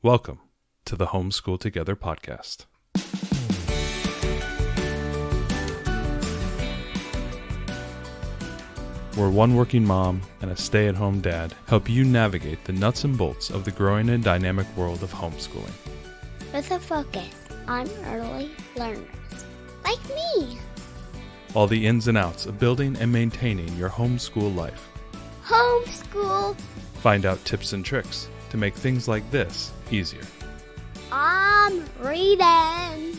Welcome to the Homeschool Together podcast. Where one working mom and a stay-at-home dad help you navigate the nuts and bolts of the growing and dynamic world of homeschooling. With a focus on early learners, like me. All the ins and outs of building and maintaining your homeschool life. Homeschool. Find out tips and tricks to make things like this easier. I'm reading.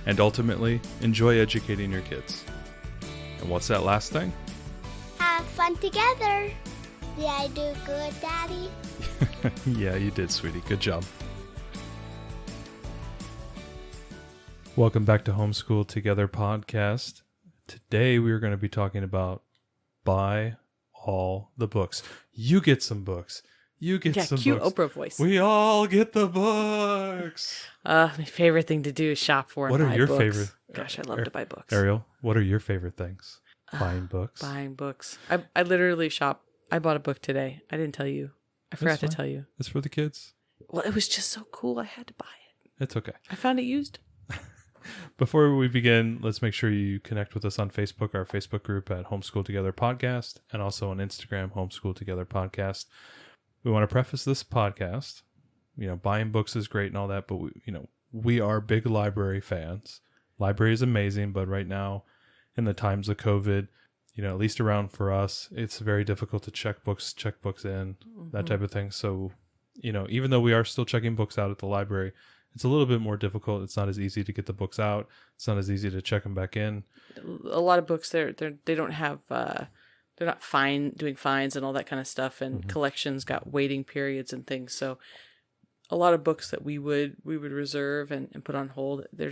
And ultimately, enjoy educating your kids. And what's that last thing? Have fun together. Did I do good, Daddy? Yeah, you did, sweetie. Good job. Welcome back to Homeschool Together podcast. Today we are going to be talking about buy all the books. You get some books. You get some cute books. Oprah voice. We all get the books. My favorite thing to do is shop for. What and are buy your books. favorite? Gosh, I love to buy books. Ariel, what are your favorite things? Buying books. Buying books. I literally shop. I bought a book today. I didn't tell you. I forgot to tell you. It's for the kids. Well, it was just so cool. I had to buy it. It's okay. I found it used. Before we begin, let's make sure you connect with us on Facebook, our Facebook group at Homeschool Together Podcast, and also on Instagram, Homeschool Together Podcast. We want to preface this podcast, buying books is great and all that, but we are big library fans. Library is amazing, but right now, in the times of COVID, at least around for us, it's very difficult to check books in, that type of thing. So, even though we are still checking books out at the library, it's a little bit more difficult. It's not as easy to get the books out. It's not as easy to check them back in. A lot of books, they don't have, they're not doing fines and all that kind of stuff. And collections got waiting periods and things. So a lot of books that we would reserve and put on hold, they're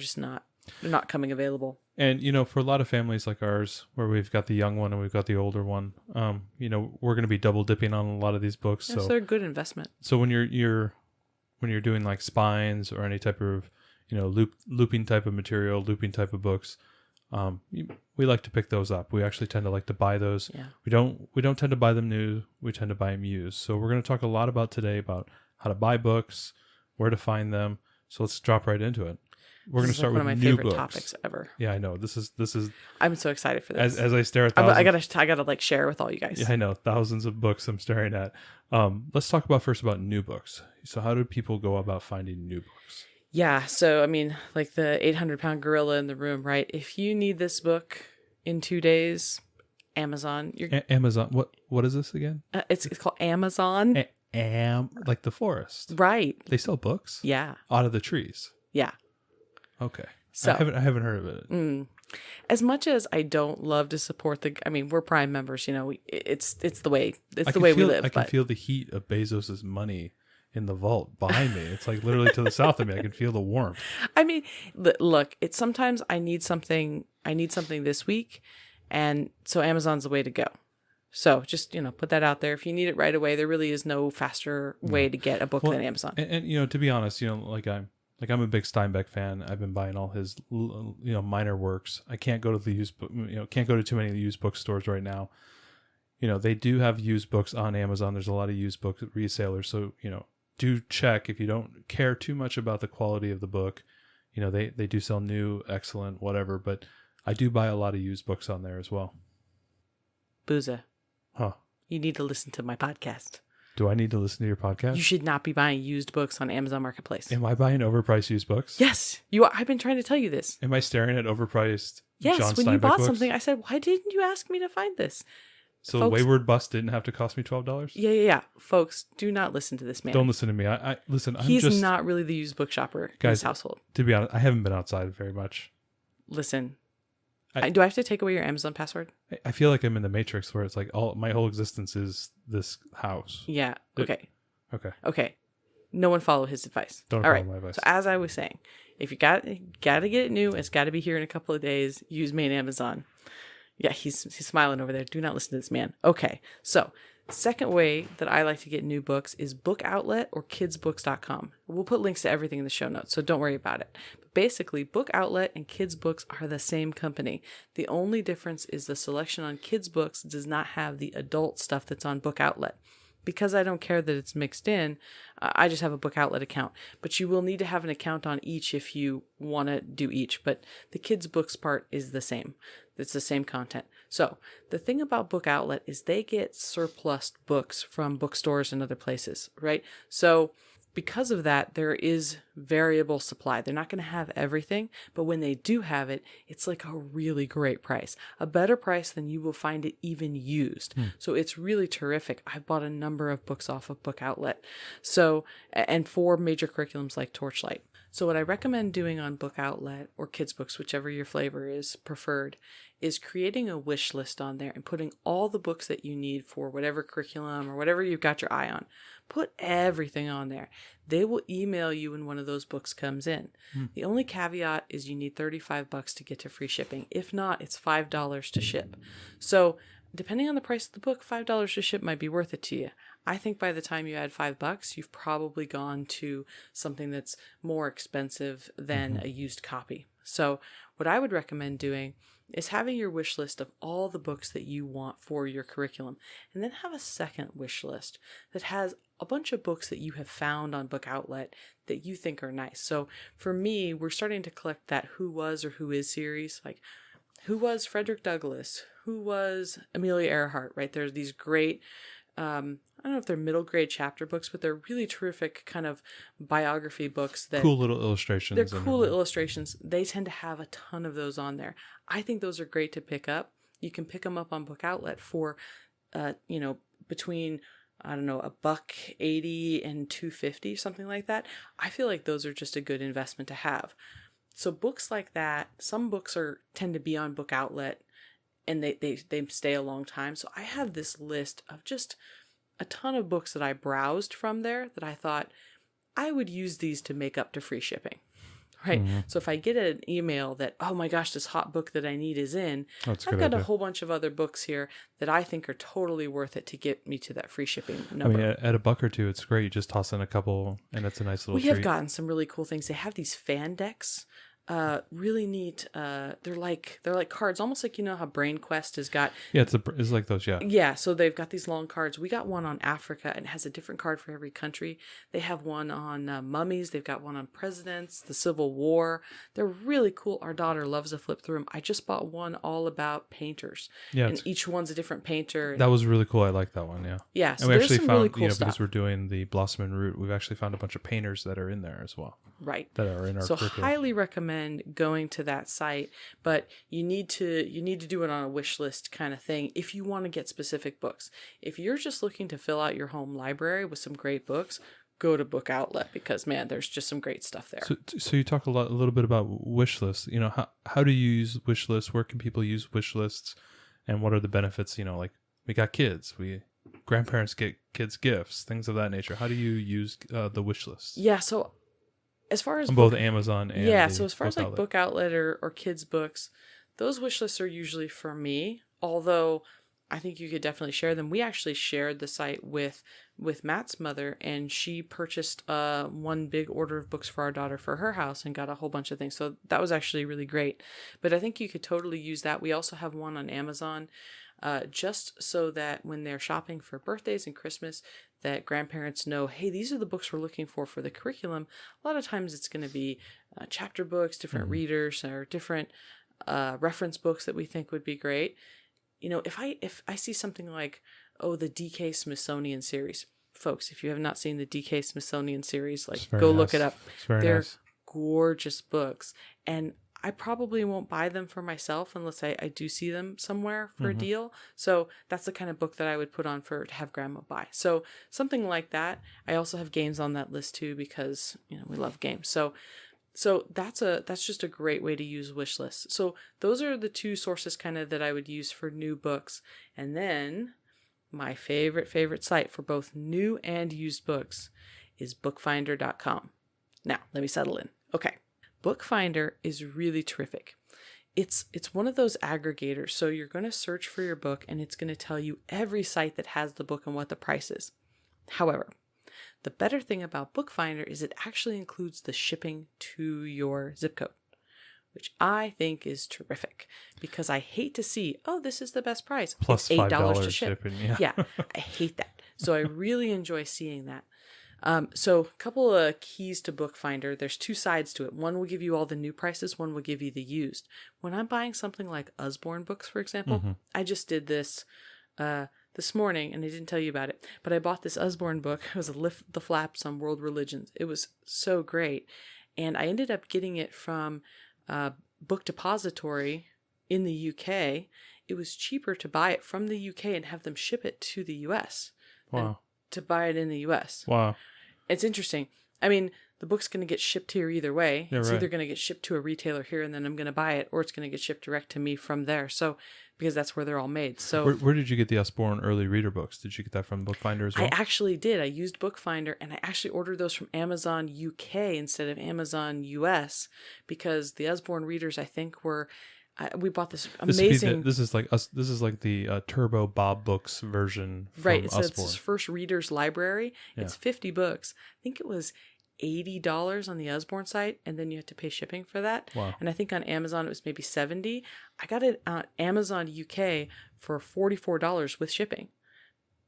not coming available. And, for a lot of families like ours, where we've got the young one and we've got the older one, we're going to be double dipping on a lot of these books. Yes, so they're a good investment. So when you're doing like spines or any type of, looping type of material, looping type of books, we like to pick those up. We actually tend to like to buy those. Yeah. We don't tend to buy them new. We tend to buy them used. So we're going to talk a lot about today about how to buy books, where to find them. So let's drop right into it. We're going to start with new books. One of my favorite topics ever. Yeah, I know. This is. I'm so excited for this. As I stare at thousands. I gotta like share with all you guys. Yeah, I know, thousands of books I'm staring at. Let's talk first about new books. So how do people go about finding new books? Yeah, so I mean, like the 800-pound gorilla in the room, right? If you need this book in 2 days, Amazon. Amazon. What is this again? It's called Amazon. Like the forest. Right. They sell books. Yeah. Out of the trees. Yeah. Okay. So I haven't heard of it. As much as I don't love to support we're Prime members. It's the way we live. I can feel the heat of Bezos's money in the vault behind me. It's like literally to the south of me. I can feel the warmth. I mean, look. It's sometimes I need something this week, and so Amazon's the way to go. So just put that out there. If you need it right away, there really is no faster way to get a book than Amazon. And to be honest, I'm a big Steinbeck fan. I've been buying all his, minor works. I can't go to the used book, can't go to too many of the used bookstores right now. They do have used books on Amazon. There's a lot of used book resellers. So, do check if you don't care too much about the quality of the book. They do sell new, excellent, whatever. But I do buy a lot of used books on there as well. Booza. Huh. You need to listen to my podcast. Do I need to listen to your podcast? You should not be buying used books on Amazon Marketplace. Am I buying overpriced used books? Yes, you are. I've been trying to tell you this. Am I staring at overpriced Yes, John when Steinbeck you bought books? something, I said, why didn't you ask me to find this? So Folks, Wayward Bus didn't have to cost me $12? Yeah. Folks, do not listen to this man. Don't listen to me. He's not really the used book shopper in his household. To be honest, I haven't been outside very much. Listen, do I have to take away your Amazon password? I feel like I'm in the Matrix where it's like my whole existence is this house. Yeah. Okay. Okay. No one follow his advice. Don't follow my advice. So as I was saying, if you gotta get it new, it's got to be here in a couple of days. Use me on Amazon. Yeah, he's smiling over there. Do not listen to this man. Okay, so second way that I like to get new books is Book Outlet or kidsbooks.com. We'll put links to everything in the show notes, so don't worry about it. But basically, Book Outlet and Kids Books are the same company. The only difference is the selection on Kids Books does not have the adult stuff that's on Book Outlet. because I don't care that it's mixed in, I just have a book outlet account. But you will need to have an account on each if you want to do each. But the kids' books part is the same. It's the same content. So the thing about Book Outlet is they get surplus books from bookstores and other places, right? So because of that, there is variable supply. They're not going to have everything, but when they do have it, it's like a really great price, a better price than you will find it even used. So it's really terrific. I've bought a number of books off of Book Outlet. So, and for major curriculums like Torchlight. So what I recommend doing on Book Outlet or Kids Books, whichever your flavor is preferred, is creating a wish list on there and putting all the books that you need for whatever curriculum or whatever you've got your eye on. Put everything on there. They will email you when one of those books comes in. The only caveat is you need $35 to get to free shipping. If not, it's $5 to ship. So depending on the price of the book, $5 to ship might be worth it to you. I think by the time you add $5, you've probably gone to something that's more expensive than a used copy. So what I would recommend doing is having your wish list of all the books that you want for your curriculum, and then have a second wish list that has a bunch of books that you have found on Book Outlet that you think are nice. So for me, we're starting to collect that Who Was or Who Is series, like who was Frederick Douglass, who was Amelia Earhart, right? There's these great, I don't know if they're middle grade chapter books, but they're really terrific kind of biography books that Cool little illustrations. they're cool illustrations. They tend to have a ton of those on there. I think those are great to pick up. You can pick them up on Book Outlet for, between, I don't know, $1.80 and $2.50, something like that. I feel like those are just a good investment to have. So books like that, some books tend to be on Book Outlet and they stay a long time. So I have this list of just a ton of books that I browsed from there that I thought I would use these to make up to free shipping. Right. So if I get an email that, oh my gosh, this hot book that I need is in, I've got a whole bunch of other books here that I think are totally worth it to get me to that free shipping number. I mean, at $1 or $2, it's great. You just toss in a couple and it's a nice little treat. We have gotten some really cool things. They have these fan decks. Really neat. They're like cards, almost like, you know how Brain Quest has got. Yeah, it's like those. Yeah. Yeah. So they've got these long cards. We got one on Africa and it has a different card for every country. They have one on mummies. They've got one on presidents, the Civil War. They're really cool. Our daughter loves to flip through them. I just bought one all about painters. Yeah. And each one's a different painter. That was really cool. I like that one. Yeah. Yeah. So and we actually some found, really cool stuff. because we're doing the Blossom and Root, we've actually found a bunch of painters that are in there as well. Right. That are in our curriculum. Highly recommend going to that site, but you need to do it on a wish list kind of thing if you want to get specific books. If you're just looking to fill out your home library with some great books, go to Book Outlet because, man, there's just some great stuff there. So you talk a little bit about wish lists. You know, how do you use wish lists? Where can people use wish lists? And what are the benefits? You know, like we got kids, grandparents get kids gifts, things of that nature. How do you use the wish lists? Yeah, so as far as on both Amazon and so as far as like Book Outlet or kids books, those wish lists are usually for me, although I think you could definitely share them. We actually shared the site with Matt's mother, and she purchased one big order of books for our daughter for her house and got a whole bunch of things. So that was actually really great. But I think you could totally use that. We also have one on Amazon, just so that when they're shopping for birthdays and Christmas, that grandparents know, hey, these are the books we're looking for the curriculum. A lot of times it's going to be chapter books, different readers, or different reference books that we think would be great. You know, if I see something like, the DK Smithsonian series, folks, if you have not seen the DK Smithsonian series, like go look it up. They're gorgeous books, and I probably won't buy them for myself unless I do see them somewhere for a deal. So that's the kind of book that I would put on to have grandma buy. So something like that. I also have games on that list too because, you know, we love games. So that's just a great way to use wish lists. So those are the two sources kind of that I would use for new books. And then my favorite site for both new and used books is bookfinder.com. Now, let me settle in. Okay. Bookfinder is really terrific. It's one of those aggregators. So you're going to search for your book and it's going to tell you every site that has the book and what the price is. However, the better thing about Bookfinder is it actually includes the shipping to your zip code, which I think is terrific because I hate to see, this is the best price. Plus it's $5 to ship. shipping. Yeah, I hate that. So I really enjoy seeing that. So a couple of keys to Bookfinder. There's two sides to it. One will give you all the new prices. One will give you the used. When I'm buying something like Usborne books, for example, I just did this this morning, and I didn't tell you about it, but I bought this Usborne book. It was Lift the Flaps on World Religions. It was so great. And I ended up getting it from Book Depository in the UK. It was cheaper to buy it from the UK and have them ship it to the US. Wow. To buy it in the US. Wow. It's interesting. I mean, the book's going to get shipped here either way. Yeah, it's right. either going to get shipped to a retailer here and then I'm going to buy it, or it's going to get shipped direct to me from there. So, because that's where they're all made. So, Where did you get the Usborne early reader books? Did you get that from Bookfinder as well? I actually did. I used Bookfinder, and I actually ordered those from Amazon UK instead of Amazon US, because the Usborne readers, I think, were... we bought this amazing... This is like the Turbo Bob Books version from right. So Usborne. it's his first reader's library. Yeah. It's 50 books. I think it was $80 on the Usborne site, and then you have to pay shipping for that. Wow. And I think on Amazon it was maybe $70. I got it on Amazon UK for $44 with shipping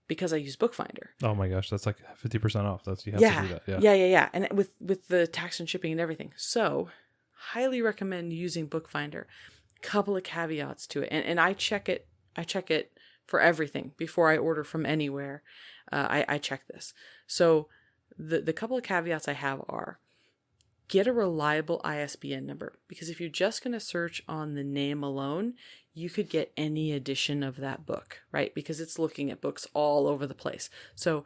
because I use Bookfinder. Oh my gosh, that's like 50% off. You have to do that. Yeah. And with the tax and shipping and everything. So, highly recommend using Bookfinder. Couple of caveats to it, and I check it for everything before I order from anywhere. I check this. So the couple of caveats I have are: get a reliable ISBN number, because if you're just going to search on the name alone, you could get any edition of that book, right? Because it's looking at books all over the place. So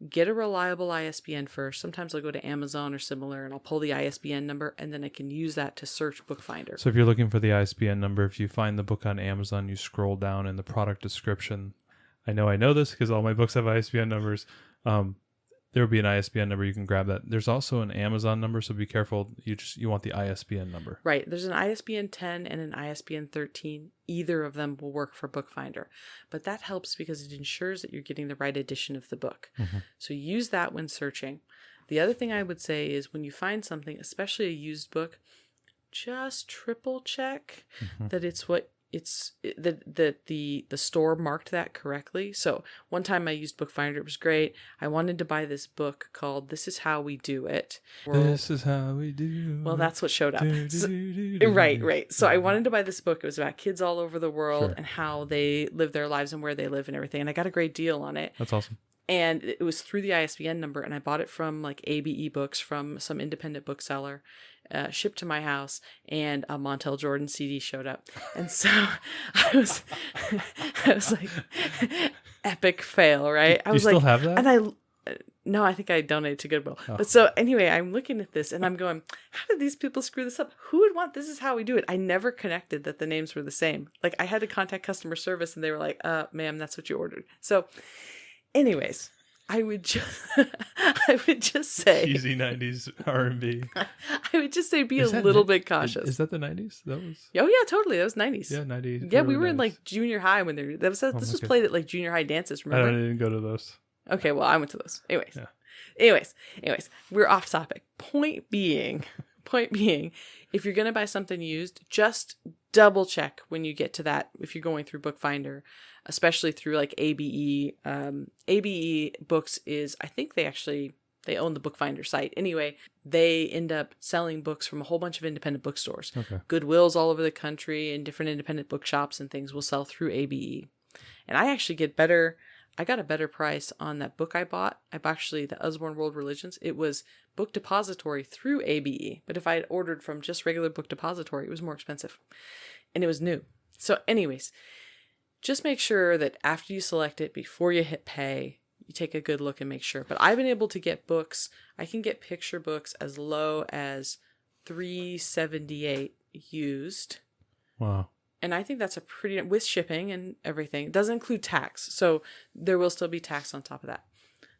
get a reliable ISBN first. Sometimes I'll go to Amazon or similar and I'll pull the ISBN number, and then I can use that to search Bookfinder. So if you're looking for the ISBN number, if you find the book on Amazon, you scroll down in the product description. I know this because all my books have ISBN numbers. There will be an ISBN number. You can grab that. There's also an Amazon number, so be careful. You want the ISBN number. Right. There's an ISBN 10 and an ISBN 13. Either of them will work for Bookfinder. But that helps because it ensures that you're getting the right edition of the book. Mm-hmm. So use that when searching. The other thing I would say is when you find something, especially a used book, just triple check that it's what that the store marked that correctly. So one time I used Bookfinder, it was great. I wanted to buy this book called This Is How We Do It. This is how we do. Well, that's what showed up. Right. So I wanted to buy this book. It was about kids all over the world and how they live their lives and where they live and everything. And I got a great deal on it. That's awesome. And it was through the ISBN number, and I bought it from like ABE Books, from some independent bookseller, shipped to my house, and a Montel Jordan CD showed up. And so I was like, epic fail, right? I was still like, have that? And no, I think I donated to Goodwill. Oh. But so anyway, I'm looking at this and I'm going, how did these people screw this up? Who would want This Is How We Do It? I never connected that the names were the same. Like I had to contact customer service and they were like, ma'am, that's what you ordered. So anyways, I would just say cheesy 90s R&B. I would just say be a little bit cautious. Is that the 90s? That was. Oh yeah, totally. That was 90s. Yeah, 90s. Yeah, we were 90s. In like junior high when this was played at like junior high dances. Remember? I didn't go to those. Okay, well I went to those. Anyways, we're off topic. Point being, if you're gonna buy something used, just double check when you get to that. If you're going through Bookfinder, especially through like ABE, ABE Books is, I think they own the Bookfinder site. Anyway, they end up selling books from a whole bunch of independent bookstores. Okay. Goodwills all over the country and different independent bookshops and things will sell through ABE. And I actually I got a better price on that book I bought. I bought actually the Usborne World Religions. It was Book Depository through ABE. But if I had ordered from just regular Book Depository, it was more expensive. And it was new. So anyways, just make sure that after you select it, before you hit pay, you take a good look and make sure. But I've been able to get books. I can get picture books as low as $3.78 used. Wow. And I think that's a pretty, with shipping and everything. It doesn't include tax. So there will still be tax on top of that.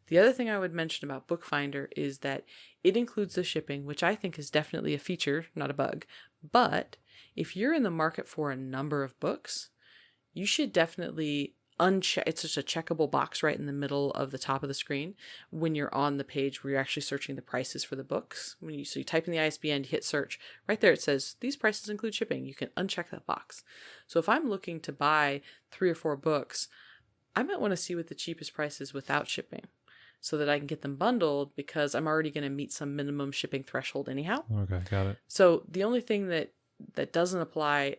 The other thing I would mention about Bookfinder is that it includes the shipping, which I think is definitely a feature, not a bug. But if you're in the market for a number of books, you should definitely uncheck. It's just a checkable box right in the middle of the top of the screen when you're on the page where you're actually searching the prices for the books. So you type in the ISBN, you hit search. Right there it says, these prices include shipping. You can uncheck that box. So if I'm looking to buy 3 or 4 books, I might want to see what the cheapest price is without shipping so that I can get them bundled because I'm already going to meet some minimum shipping threshold anyhow. Okay, got it. So the only thing that doesn't apply,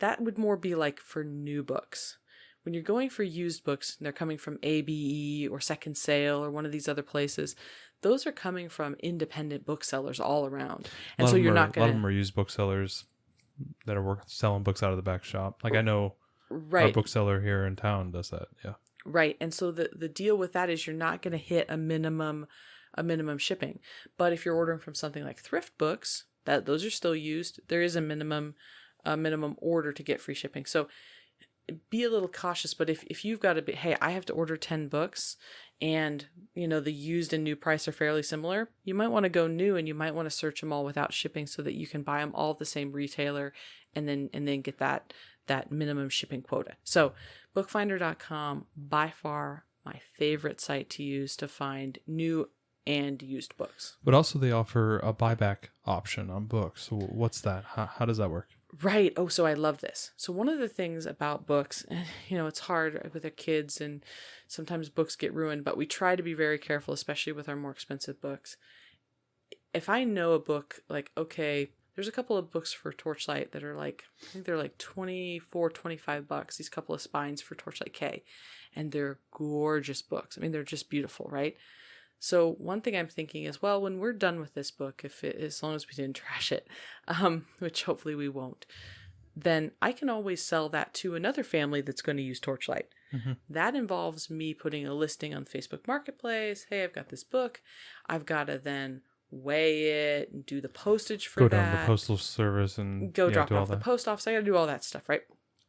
that would more be like for new books. When you're going for used books, and they're coming from ABE or Second Sale or one of these other places, those are coming from independent booksellers all around. And so you're not going to... A lot of them are used booksellers that are selling books out of the back shop. Like I know right. our bookseller here in town does that. Yeah. Right. And so the deal with that is you're not going to hit a minimum shipping. But if you're ordering from something like Thrift Books, those are still used. There is a minimum order to get free shipping. So be a little cautious. But if you've got to be, hey, I have to order 10 books and, the used and new price are fairly similar, you might want to go new and you might want to search them all without shipping so that you can buy them all at the same retailer and then get that minimum shipping quota. So bookfinder.com, by far my favorite site to use to find new and used books. But also they offer a buyback option on books. So what's that? How does that work? Right. Oh, so I love this. So one of the things about books, and it's hard with our kids and sometimes books get ruined, but we try to be very careful, especially with our more expensive books. If I know a book, like, okay, there's a couple of books for Torchlight that are like, I think they're like $24, $25, these couple of spines for Torchlight K, and they're gorgeous books. I mean, they're just beautiful, right? So one thing I'm thinking is, well, when we're done with this book, as long as we didn't trash it, which hopefully we won't, then I can always sell that to another family that's going to use Torchlight. Mm-hmm. That involves me putting a listing on Facebook Marketplace. Hey, I've got this book. I've got to then weigh it and do the postage for that. Go down to the postal service and go drop it off the post office. I got to do all that stuff, right?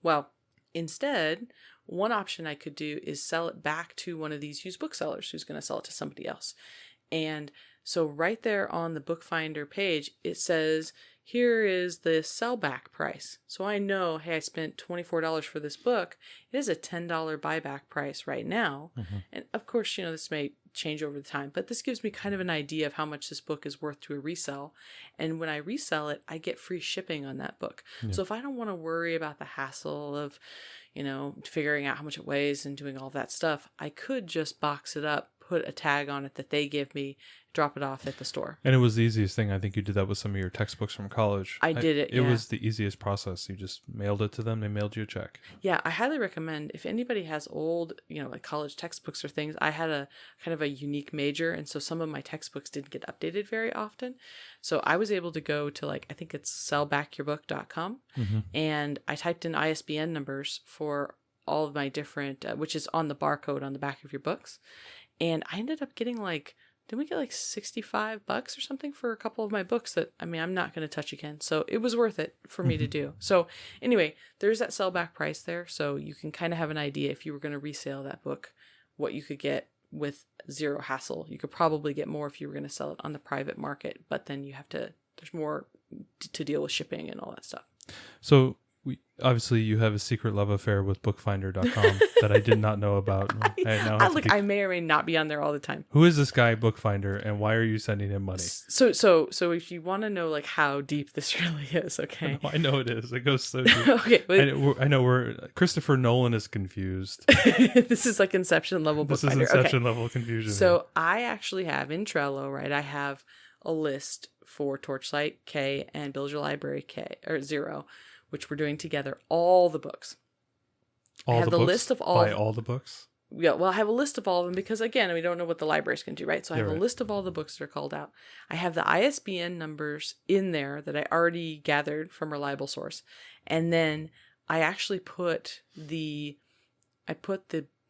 Well, instead, one option I could do is sell it back to one of these used booksellers who's going to sell it to somebody else. And so right there on the Bookfinder page, it says, here is the sell back price. So I know, hey, I spent $24 for this book. It is a $10 buyback price right now. Mm-hmm. And of course, this may change over the time, but this gives me kind of an idea of how much this book is worth to a resell. And when I resell it, I get free shipping on that book. Yeah. So if I don't want to worry about the hassle of, figuring out how much it weighs and doing all that stuff, I could just box it up, put a tag on it that they give me, drop it off at the store. And it was the easiest thing. I think you did that with some of your textbooks from college. I did it. It was the easiest process. You just mailed it to them. They mailed you a check. Yeah, I highly recommend if anybody has old, like college textbooks or things. I had a kind of a unique major, and so some of my textbooks didn't get updated very often. So I was able to go to I think it's sellbackyourbook.com, mm-hmm. and I typed in ISBN numbers for all of my different, which is on the barcode on the back of your books. And I ended up getting didn't we get $65 or something for a couple of my books that, I'm not going to touch again. So it was worth it for me to do. So anyway, there's that sell back price there. So you can kind of have an idea if you were going to resell that book, what you could get with zero hassle. You could probably get more if you were going to sell it on the private market, but then there's more to deal with shipping and all that stuff. So obviously you have a secret love affair with bookfinder.com that I did not know about. I may or may not be on there all the time. Who is this guy Bookfinder and why are you sending him money? So if you want to know how deep this really is, okay. I know it is. It goes so deep. Okay. I know Christopher Nolan is confused. This is Inception level Bookfinder. This is Inception level confusion. So I actually have in Trello, right? I have a list for Torchlight K and Build Your Library K or 0, which we're doing together, all the books. I have the books? List of all. Buy all the books? Yeah, well, I have a list of all of them because, again, we don't know what the libraries can do, right? So I have a list of all the books that are called out. I have the ISBN numbers in there that I already gathered from reliable source. And then I actually put the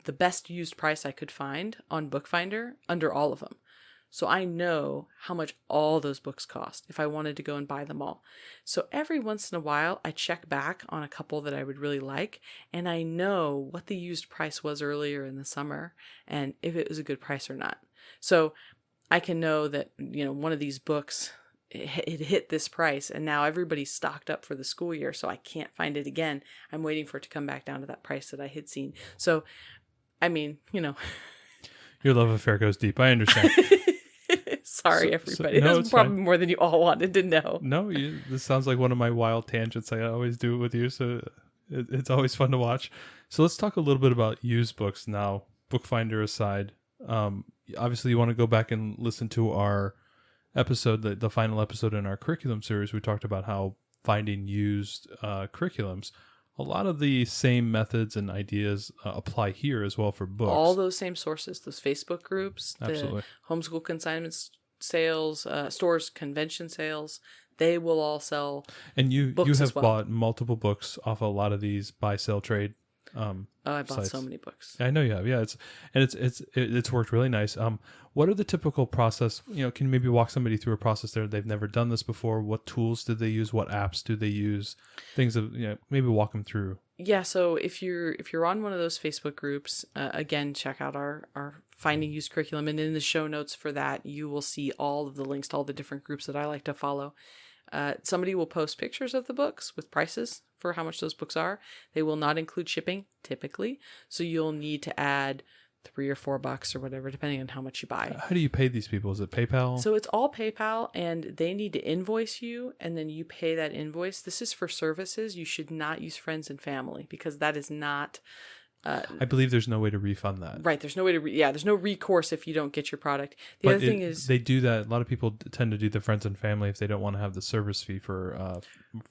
best used price I could find on Bookfinder under all of them. So I know how much all those books cost if I wanted to go and buy them all. So every once in a while, I check back on a couple that I would really like, and I know what the used price was earlier in the summer and if it was a good price or not. So I can know that, one of these books, it hit this price, and now everybody's stocked up for the school year, so I can't find it again. I'm waiting for it to come back down to that price that I had seen. So, Your love affair goes deep. I understand. Sorry, everybody. That's probably more than you all wanted to know. No, this sounds like one of my wild tangents. I always do it with you, so It's always fun to watch. So let's talk a little bit about used books now, Bookfinder aside. Obviously, you want to go back and listen to our episode, the final episode in our curriculum series. We talked about how finding used curriculums. A lot of the same methods and ideas apply here as well for books. All those same sources, those Facebook groups, Absolutely. the homeschool consignment sales, stores, convention sales, they will all sell. And you books have as well. bought multiple books off a lot of these buy, sell, trade. I bought sites. so many books. I know you have. Yeah, it's worked really nice. What are the typical process? Can you maybe walk somebody through a process there? They've never done this before. What tools do they use? What apps do they use? Things of maybe walk them through. Yeah, so if you're on one of those Facebook groups, again, check out our Finding Used Curriculum, and in the show notes for that, you will see all of the links to all the different groups that I like to follow. Somebody will post pictures of the books with prices for how much those books are. They will not include shipping, typically, so you'll need to add $3 or $4 or whatever, depending on how much you buy. How do you pay these people? Is it PayPal? So it's all PayPal, and they need to invoice you, and then you pay that invoice. This is for services. You should not use friends and family, because that is not... I believe there's no way to refund that. Right. There's no way to... there's no recourse if you don't get your product. The other thing is... They do that. A lot of people tend to do the friends and family if they don't want to have the service fee for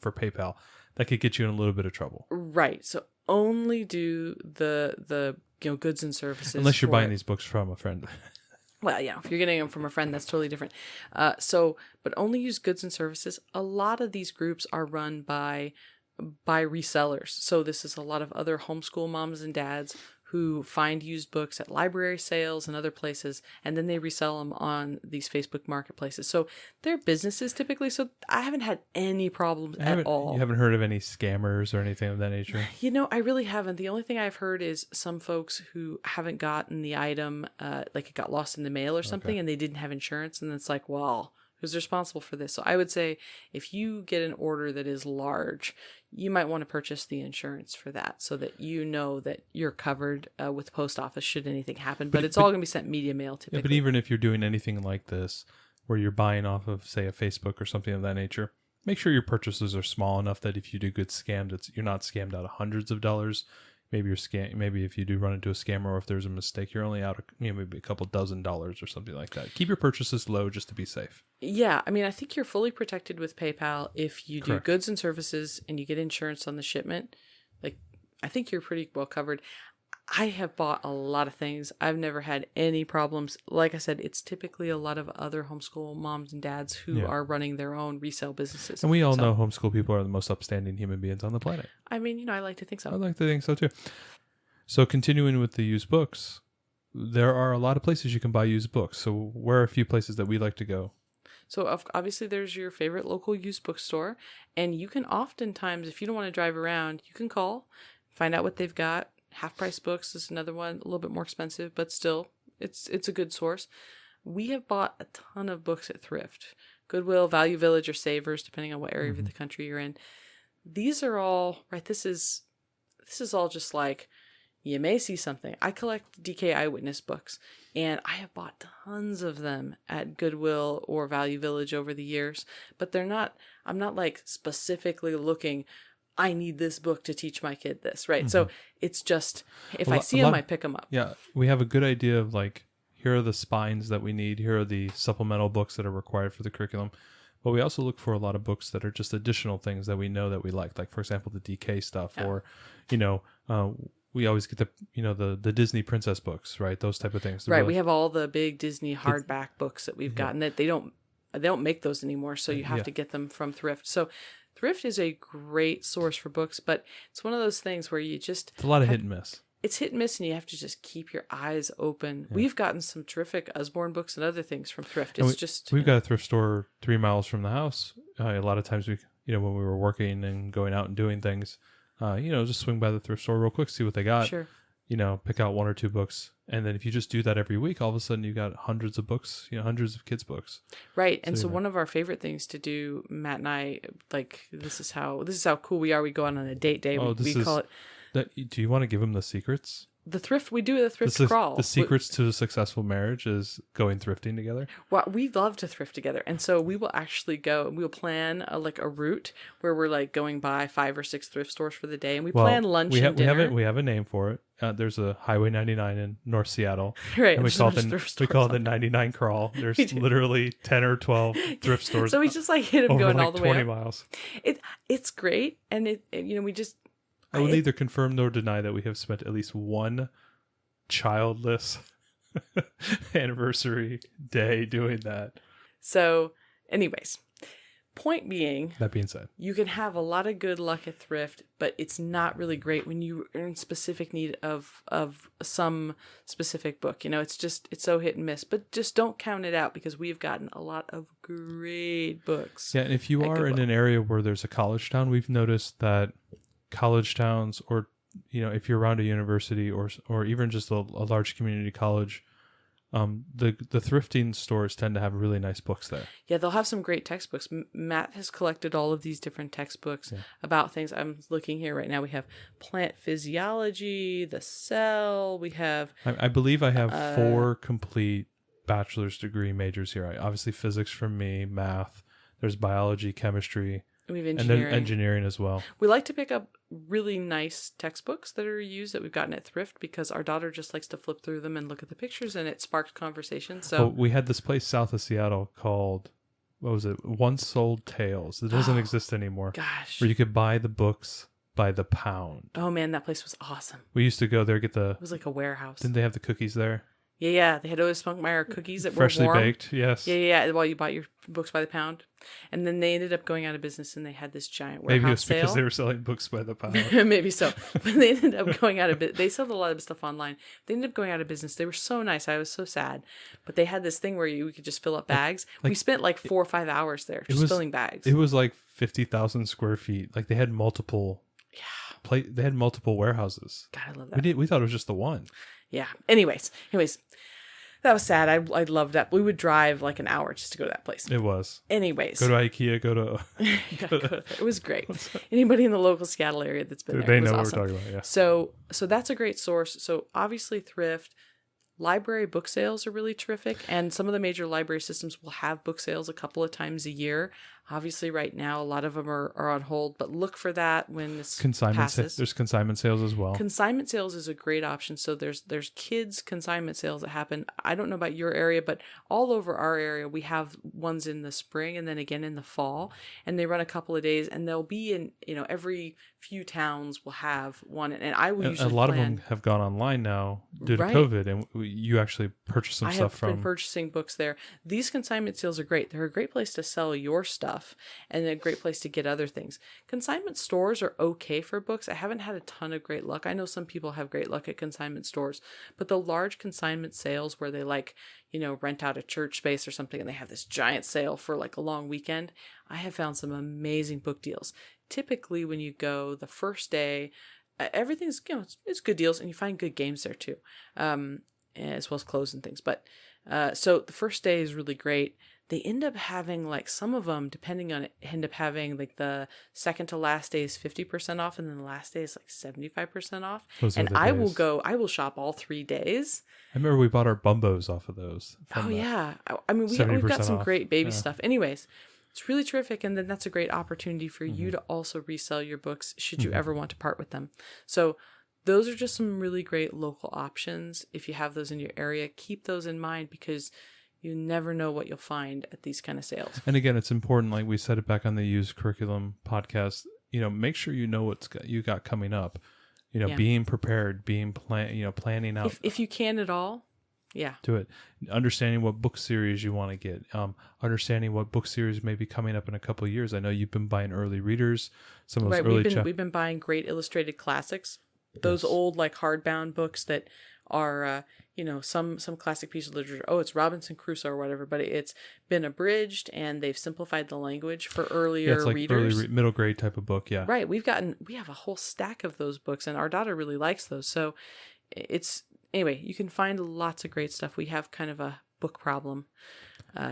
PayPal. That could get you in a little bit of trouble. Right. So only do the goods and services. Unless you're buying these books from a friend. Well, if you're getting them from a friend, that's totally different. But only use goods and services. A lot of these groups are run by resellers. So this is a lot of other homeschool moms and dads who find used books at library sales and other places, and then they resell them on these Facebook marketplaces. So they're businesses typically. So I haven't had any problems at all. You haven't heard of any scammers or anything of that nature? I really haven't. The only thing I've heard is some folks who haven't gotten the item, like it got lost in the mail or something, and they didn't have insurance, and it's like, well, who's responsible for this? So I would say if you get an order that is large, you might want to purchase the insurance for that so that you know that you're covered with the post office should anything happen. But it's all going to be sent media mail typically. Yeah, but even if you're doing anything like this, where you're buying off of, say, a Facebook or something of that nature, make sure your purchases are small enough that if you do get scammed, you're not scammed out of hundreds of dollars. Maybe maybe if you do run into a scammer or if there's a mistake, you're only out maybe a couple $dozen or something like that. Keep your purchases low just to be safe. Yeah, I think you're fully protected with PayPal if you do Correct. goods and services and you get insurance on the shipment. I think you're pretty well covered. I have bought a lot of things. I've never had any problems. Like I said, it's typically a lot of other homeschool moms and dads who are running their own resale businesses. And we all know homeschool people are the most upstanding human beings on the planet. I like to think so. I like to think so too. So continuing with the used books, there are a lot of places you can buy used books. So where are a few places that we like to go? So obviously there's your favorite local used bookstore, and you can oftentimes, if you don't want to drive around, you can call, find out what they've got. Half Price Books is another one, a little bit more expensive, but still, it's a good source. We have bought a ton of books at Thrift, Goodwill, Value Village, or Savers, depending on what area of the country you're in. These are all right. This is all just like you may see something. I collect DK Eyewitness books, and I have bought tons of them at Goodwill or Value Village over the years. But I'm not like specifically looking, I need this book to teach my kid this, right? Mm-hmm. So it's just, if I see them, I pick them up. Yeah, we have a good idea of here are the spines that we need. Here are the supplemental books that are required for the curriculum. But we also look for a lot of books that are just additional things that we know that we like. Like, for example, the DK stuff, or, we always get the Disney princess books, right? Those type of things. Right. We have all the big Disney hardback books that we've gotten that they don't make those anymore. So you have to get them from Thrift. So Thrift is a great source for books, but it's one of those things where it's a lot of hit and miss. It's hit and miss, and you have to just keep your eyes open. Yeah. We've gotten some terrific Usborne books and other things from Thrift. We've got a thrift store 3 miles from the house. A lot of times when we were working and going out and doing things, just swing by the thrift store real quick, see what they got. Sure. Pick out 1 or 2 books. And then if you just do that every week, all of a sudden you got hundreds of books, hundreds of kids' books. Right. And so one of our favorite things to do, Matt and I, this is how cool we are. We go out on a date day. We call it. Do you want to give them the secrets? we do the thrift crawl. The secrets to a successful marriage is going thrifting together. Well, we love to thrift together, and so we will actually go. We will plan a route where we're like going by 5 or 6 thrift stores for the day, and we plan lunch and dinner. We have a name for it. There's a Highway 99 in North Seattle, right? And we call it the 99 crawl. There's literally 10 or 12 thrift stores. So we just like hit them going all the way 20 up. miles. It's great, and we just. I will neither confirm nor deny that we have spent at least one childless anniversary day doing that. So, anyways, point being, that being said, you can have a lot of good luck at thrift, but it's not really great when you are in specific need of some specific book. It's so hit and miss. But just don't count it out, because we've gotten a lot of great books. Yeah, and if you are in an area where there's a college town, we've noticed that college towns, or if you're around a university or even just a large community college, the thrifting stores tend to have really nice books there. Yeah, they'll have some great textbooks. Matt has collected all of these different textbooks about things. I'm looking here right now. We have plant physiology, the cell. We have I believe I have 4 complete bachelor's degree majors here. Obviously physics from me, math, there's biology, chemistry, we have engineering. And then engineering as well. We like to pick up really nice textbooks that are used that we've gotten at thrift, because our daughter just likes to flip through them and look at the pictures, and it sparked conversation. So we had this place south of Seattle called, what was it? Once Sold Tales. It doesn't exist anymore. Gosh. Where you could buy the books by the pound. Oh man, that place was awesome. We used to go there, it was like a warehouse. Didn't they have the cookies there? Yeah. They had Otis Spunkmeyer cookies that freshly were warm. baked, yes. Yeah. While you bought your books by the pound. And then they ended up going out of business, and they had this giant warehouse Maybe it was sale. because they were selling books by the pound. Maybe so. But they ended up going out of business. They sold a lot of stuff online. They ended up going out of business. They were so nice. I was so sad. But they had this thing where you could just fill up bags. We spent like 4 or 5 hours there just filling bags. It was like 50,000 square feet. Like they had multiple. Yeah. They had multiple warehouses. God, I love that. We thought it was just the one. Yeah. Anyways. That was sad. I loved that. We would drive like an hour just to go to that place. It was. Anyways. Go to IKEA, go to... It was great. Anybody in the local Seattle area that's been there, they it was know awesome. what we're talking about, yeah. So that's a great source. So obviously thrift, library book sales are really terrific. And some of the major library systems will have book sales a couple of times a year. Obviously right now, a lot of them are on hold, but look for that when this passes. There's consignment sales as well. Consignment sales is a great option. So there's kids consignment sales that happen. I don't know about your area, but all over our area, we have ones in the spring and then again in the fall, and they run a couple of days, and they'll be in, every few towns will have one. And I will usually a lot of them have gone online now due to COVID, and you actually purchase some stuff from. I have been purchasing books there. These consignment sales are great. They're a great place to sell your stuff, and a great place to get other things. Consignment stores are okay for books. I haven't had a ton of great luck. I know some people have great luck at consignment stores, but the large consignment sales where they rent out a church space or something, and they have this giant sale for like a long weekend, I have found some amazing book deals. Typically when you go the first day, everything's, it's good deals, and you find good games there too, as well as clothes and things. But so the first day is really great. They end up having, like, some of them, depending on it, end up having like the second to last day is 50% off, and then the last day is like 75% off. I will shop all 3 days. I remember we bought our Bumbos off of those. Oh yeah. I mean, we've got some great baby stuff. Anyways, it's really terrific. And then that's a great opportunity for you to also resell your books should you ever want to part with them. So those are just some really great local options. If you have those in your area, keep those in mind, because you never know what you'll find at these kind of sales. And again, it's important, like we said it back on the Used Curriculum podcast, make sure you know what you got coming up. Being prepared, planning out. If you can at all, do it. Understanding what book series you want to get. Understanding what book series may be coming up in a couple of years. I know you've been buying early readers. Some of those early we've been buying great illustrated classics. Those old, like, hardbound books that are, some classic piece of literature. Oh, it's Robinson Crusoe or whatever, but it's been abridged and they've simplified the language for earlier it's like readers. Early middle grade type of book, yeah. Right. We have a whole stack of those books, and our daughter really likes those. So anyway, you can find lots of great stuff. We have kind of a book problem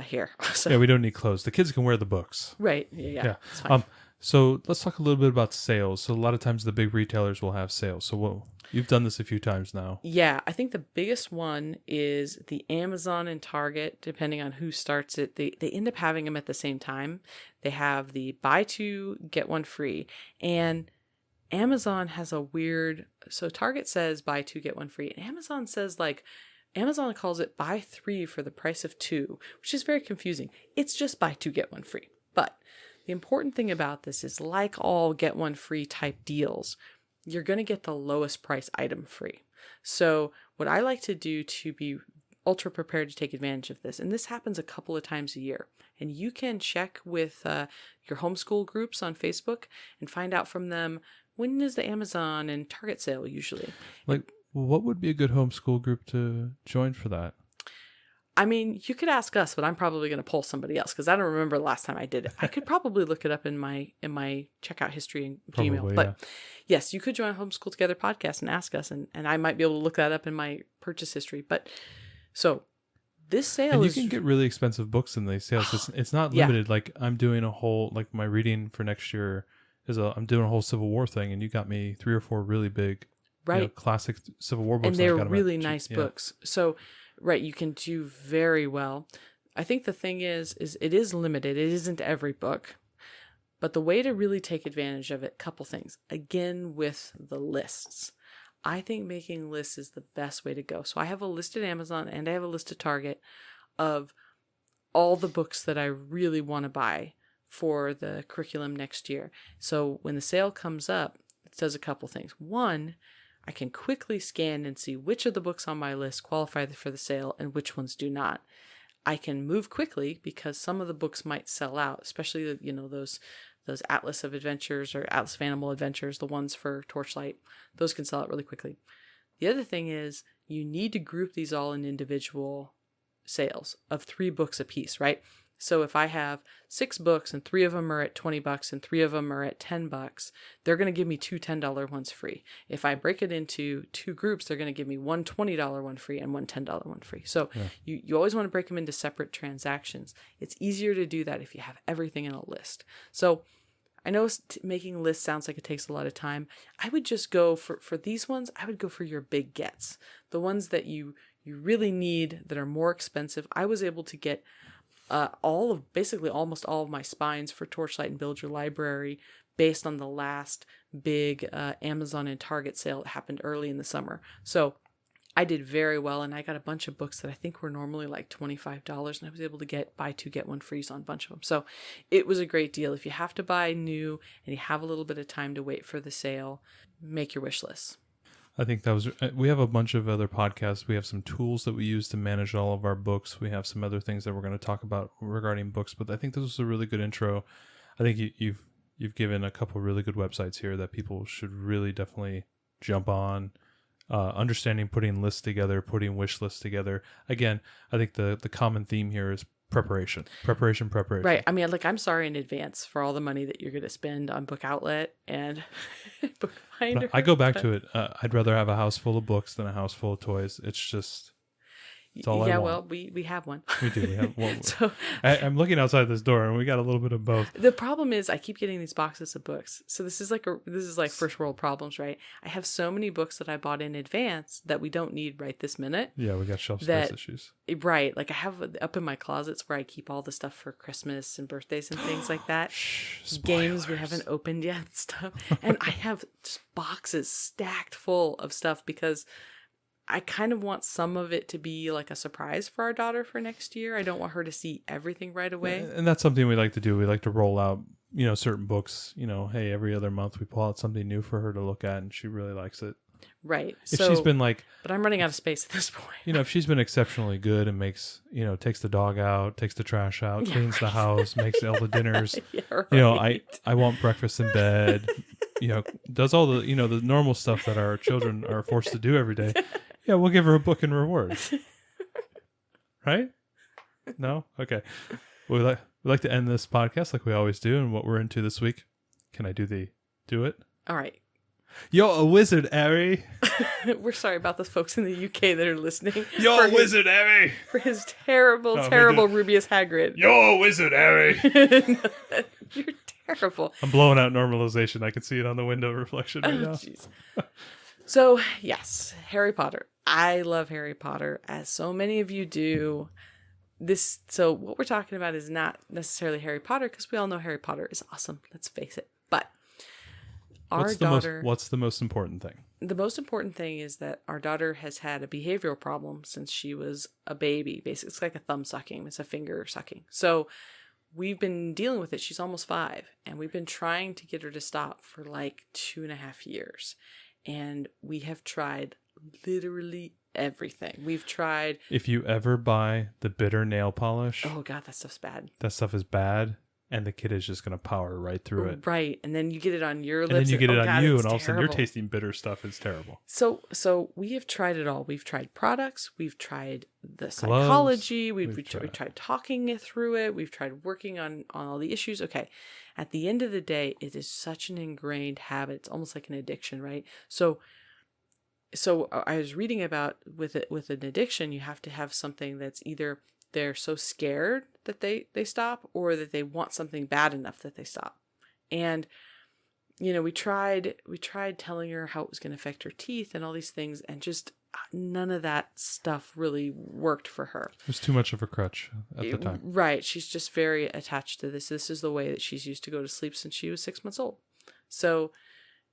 here. So. Yeah, we don't need clothes. The kids can wear the books. Right. Yeah. It's fine. So let's talk a little bit about sales. So a lot of times the big retailers will have sales. So you've done this a few times now. Yeah, I think the biggest one is the Amazon and Target, depending on who starts it. They end up having them at the same time. They have the buy two, get one free. And Amazon has a weird, so Target says buy two, get one free. And Amazon says Amazon calls it buy three for the price of two, which is very confusing. It's just buy two, get one free. But the important thing about this is, like all get one free type deals, you're going to get the lowest price item free. So what I like to do to be ultra prepared to take advantage of this, and this happens a couple of times a year, and you can check with your homeschool groups on Facebook and find out from them, when is the Amazon and Target sale usually? Like, what would be a good homeschool group to join for that? I mean, you could ask us, but I'm probably going to pull somebody else because I don't remember the last time I did it. I could probably look it up in my checkout history in Gmail. But yes, you could join Homeschool Together podcast and ask us, and I might be able to look that up in my purchase history. But so this sale and you can get really expensive books in these sales. It's not limited. Like I'm doing a whole, like my reading for next year I'm doing a whole Civil War thing, and you got me 3 or 4 really big, classic Civil War books. And they're really nice books. So, right, you can do very well. I think the thing is it is limited. It isn't every book. But the way to really take advantage of it, couple things. Again, with the lists. I think making lists is the best way to go. So I have a list at Amazon and I have a list at Target of all the books that I really want to buy for the curriculum next year. So when the sale comes up, it does a couple things. One, I can quickly scan and see which of the books on my list qualify for the sale and which ones do not. I can move quickly because some of the books might sell out, especially those Atlas of Adventures or Atlas of Animal Adventures, the ones for Torchlight. Those can sell out really quickly. The other thing is you need to group these all in individual sales of 3 books a piece, right? So if I have 6 books and 3 of them are at $20 and 3 of them are at $10, they're going to give me 2 $10 ones free. If I break it into 2 groups, they're going to give me one $20 one free and one $10 one free. So you always want to break them into separate transactions. It's easier to do that if you have everything in a list. So I know making a list sounds like it takes a lot of time. I would just go for these ones. I would go for your big gets, the ones that you really need that are more expensive. I was able to get basically almost all of my spines for Torchlight and Build Your Library based on the last big Amazon and Target sale that happened early in the summer. So I did very well, and I got a bunch of books that I think were normally like $25, and I was able to get buy 2, get 1 free on a bunch of them. So it was a great deal. If you have to buy new and you have a little bit of time to wait for the sale, make your wish list. I think we have a bunch of other podcasts. We have some tools that we use to manage all of our books. We have some other things that we're going to talk about regarding books, but I think this was a really good intro. I think you've given a couple really good websites here that people should really definitely jump on. Understanding putting lists together, putting wish lists together. Again, I think the common theme here is preparation. Right. I mean, I'm sorry in advance for all the money that you're going to spend on Book Outlet and Bookfinder. I go back to it. I'd rather have a house full of books than a house full of toys. It's all I want. Yeah, well, we have one. We do. We have one. So I'm looking outside this door, and we got a little bit of both. The problem is, I keep getting these boxes of books. So this is like first world problems, right? I have so many books that I bought in advance that we don't need right this minute. Yeah, we got shelf space issues. Right, like I have up in my closets where I keep all the stuff for Christmas and birthdays and things like that. Games we haven't opened yet, and stuff, and I have just boxes stacked full of stuff because I kind of want some of it to be like a surprise for our daughter for next year. I don't want her to see everything right away. And that's something we like to do. We like to roll out, certain books, hey, every other month we pull out something new for her to look at, and she really likes it. Right. If she's been like... But I'm running out of space at this point. If she's been exceptionally good and makes, takes the dog out, takes the trash out, cleans the house, makes all the dinners, I want breakfast in bed, does all the, the normal stuff that our children are forced to do every day. Yeah, we'll give her a book and rewards. Right? No? Okay. We like to end this podcast like we always do, and what we're into this week. Can I do it? All right. You're a wizard, Harry. We're sorry about the folks in the UK that are listening. You're a wizard, Harry. For his terrible Rubius Hagrid. You're a wizard, Harry. You're terrible. terrible. I'm blowing out normalization. I can see it on the window reflection right now. Jeez. So, yes, Harry Potter. I love Harry Potter, as so many of you do. So what we're talking about is not necessarily Harry Potter, because we all know Harry Potter is awesome. Let's face it. But our daughter... What's the most important thing? The most important thing is that our daughter has had a behavioral problem since she was a baby. Basically, it's like a thumb sucking. It's a finger sucking. So we've been dealing with it. She's almost 5. And we've been trying to get her to stop for like 2.5 years. And we have tried literally everything. We've tried... If you ever buy the bitter nail polish... Oh, God, that stuff's bad. That stuff is bad. And the kid is just going to power right through it. Right. And then you get it on your lips. And then you get it on you, and all of a sudden you're terrible. tasting bitter stuff. It's terrible. So we have tried it all. We've tried products. We've tried the psychology. We've tried talking it through it. We've tried working on all the issues. Okay. At the end of the day, it is such an ingrained habit. It's almost like an addiction, right? So I was reading about with an addiction, you have to have something that's either they're so scared that they stop, or that they want something bad enough that they stop. And, we tried telling her how it was going to affect her teeth and all these things, and just none of that stuff really worked for her. It was too much of a crutch at the time. Right. She's just very attached to this. This is the way that she's used to go to sleep since she was 6 months old. So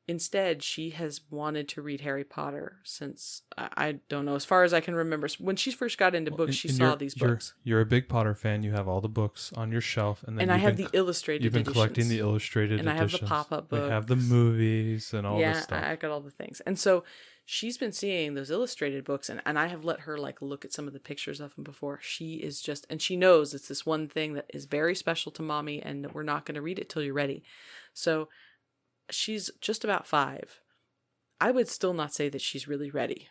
instead, she has wanted to read Harry Potter since, I don't know, as far as I can remember. When she first got into books, she saw these books. You're a big Potter fan. You have all the books on your shelf. And I have the illustrated editions. You've been collecting the illustrated editions. And I have the pop-up books. We have the movies and all this stuff. Yeah, I got all the things. And so she's been seeing those illustrated books, and I have let her look at some of the pictures of them before. She is just, and she knows it's this one thing that is very special to mommy, and we're not going to read it till you're ready. So she's just about 5. I would still not say that she's really ready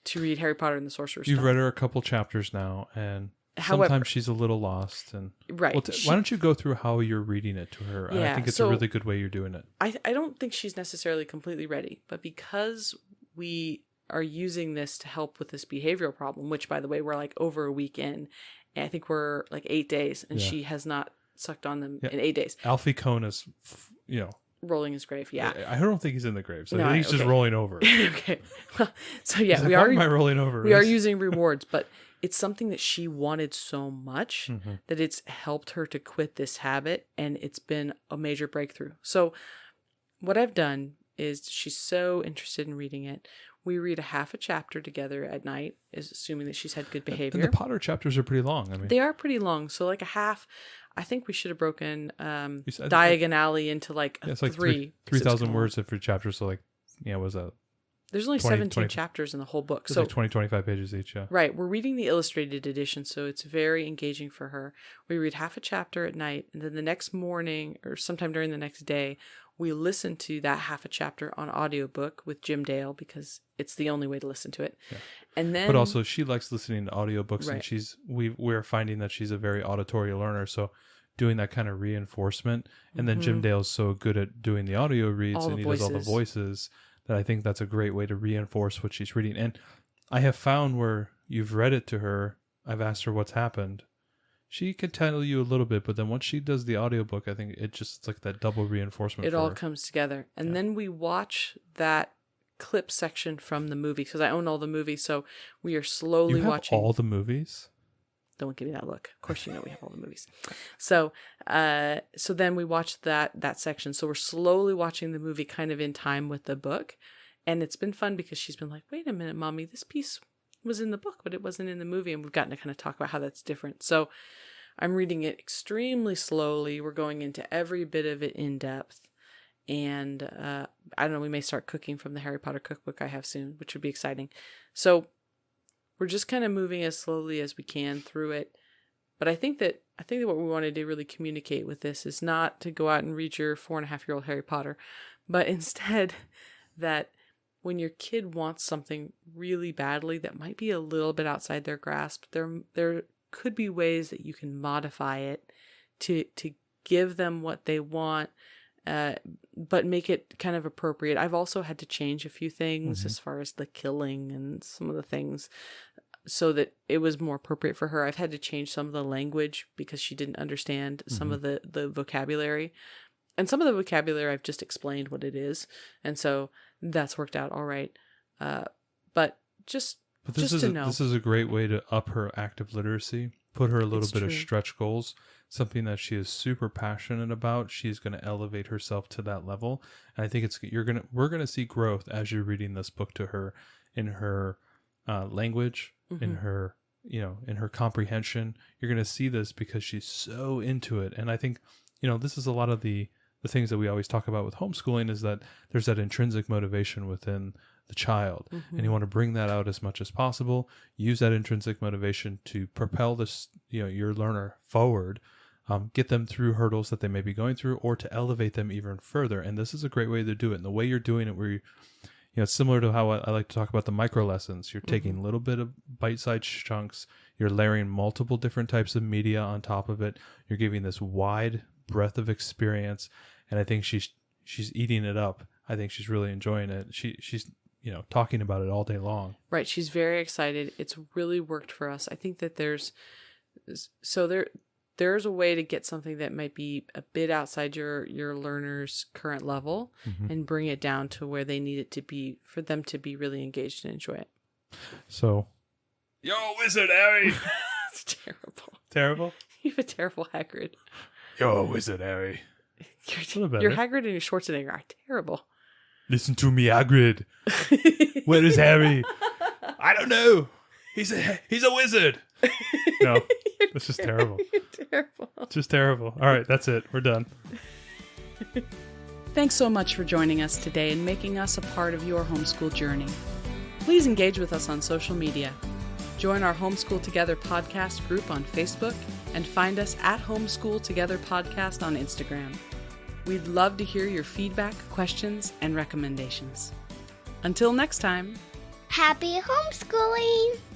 to read Harry Potter and the Sorcerer's Stone. You've read her a couple chapters now, and sometimes she's a little lost. And right. Why don't you go through how you're reading it to her? Yeah, I think it's a really good way you're doing it. I don't think she's necessarily completely ready, but because we are using this to help with this behavioral problem, which, by the way, we're over a week in, and I think we're 8 days, and she has not sucked on them in 8 days. Alfie Cohn is, rolling his grave. Yeah, I don't think he's in the grave. So I think he's just rolling over. Okay. Well, so yeah, why am I rolling over? We are using rewards, but it's something that she wanted so much that it's helped her to quit this habit, and it's been a major breakthrough. So what I've done is, she's so interested in reading it. We read a half a chapter together at night, is assuming that she's had good behavior. And the Potter chapters are pretty long. They are pretty long. So a half. I think we should have broken diagonally into it's 3,000 words every chapter. So was that? There's only 17 chapters in the whole book. So 20, 25 pages each. Yeah. Right. We're reading the illustrated edition, so it's very engaging for her. We read half a chapter at night, and then the next morning or sometime during the next day, we listen to that half a chapter on audiobook with Jim Dale, because it's the only way to listen to it. Yeah. And then, but also she likes listening to audiobooks, right. And we're finding that she's a very auditory learner. So doing that kind of reinforcement, and then Jim Dale's so good at doing the audio reads, and he does all the voices, that I think that's a great way to reinforce what she's reading. And I have found where you've read it to her, I've asked her what's happened. She can tell you a little bit, but then once she does the audiobook, I think it's like that double reinforcement. It all comes together. And then we watch that clip section from the movie, because I own all the movies, so we are slowly watching all the movies. Don't give me that look. Of course, we have all the movies. So then we watch that section. So we're slowly watching the movie kind of in time with the book. And it's been fun because she's been like, wait a minute, Mommy, this piece was in the book, but it wasn't in the movie. And we've gotten to kind of talk about how that's different. So I'm reading it extremely slowly. We're going into every bit of it in depth. And I don't know, we may start cooking from the Harry Potter cookbook I have soon, which would be exciting. So we're just kind of moving as slowly as we can through it. But I think that what we wanted to really communicate with this is not to go out and read your 4.5-year-old Harry Potter, but instead that when your kid wants something really badly that might be a little bit outside their grasp, there could be ways that you can modify it to give them what they want, but make it kind of appropriate. I've also had to change a few things as far as the killing and some of the things so that it was more appropriate for her. I've had to change some of the language because she didn't understand some of the vocabulary. And some of the vocabulary I've just explained what it is. And so that's worked out all right. But just to know. This is a great way to up her active literacy, put her a little bit of true. stretch goals, something that she is super passionate about. She's going to elevate herself to that level. And I think we're going to see growth as you're reading this book to her in her language, in her, in her comprehension. You're going to see this because she's so into it. And I think, this is a lot of the things that we always talk about with homeschooling, is that there's that intrinsic motivation within the child, and you want to bring that out as much as possible. Use that intrinsic motivation to propel this, your learner forward, get them through hurdles that they may be going through, or to elevate them even further. And this is a great way to do it. And the way you're doing it, where it's similar to how I like to talk about the micro lessons. You're taking a little bit of bite-sized chunks. You're layering multiple different types of media on top of it. You're giving this wide breadth of experience, and I think she's eating it up. I think she's really enjoying it. She's talking about it all day long. Right. She's very excited. It's really worked for us. I think that there's a way to get something that might be a bit outside your learner's current level and bring it down to where they need it to be for them to be really engaged and enjoy it. So, yo, wizard Harry. It's terrible. Terrible? You have a terrible Hagrid. Yo, wizard Harry. Your Hagrid and your Schwarzenegger are terrible. Listen to me, Hagrid. Where is Harry? I don't know. He's a wizard. No, it's just terrible. You're terrible. Just terrible. All right, that's it. We're done. Thanks so much for joining us today and making us a part of your homeschool journey. Please engage with us on social media. Join our Homeschool Together podcast group on Facebook and find us at Homeschool Together Podcast on Instagram. We'd love to hear your feedback, questions, and recommendations. Until next time. Happy homeschooling!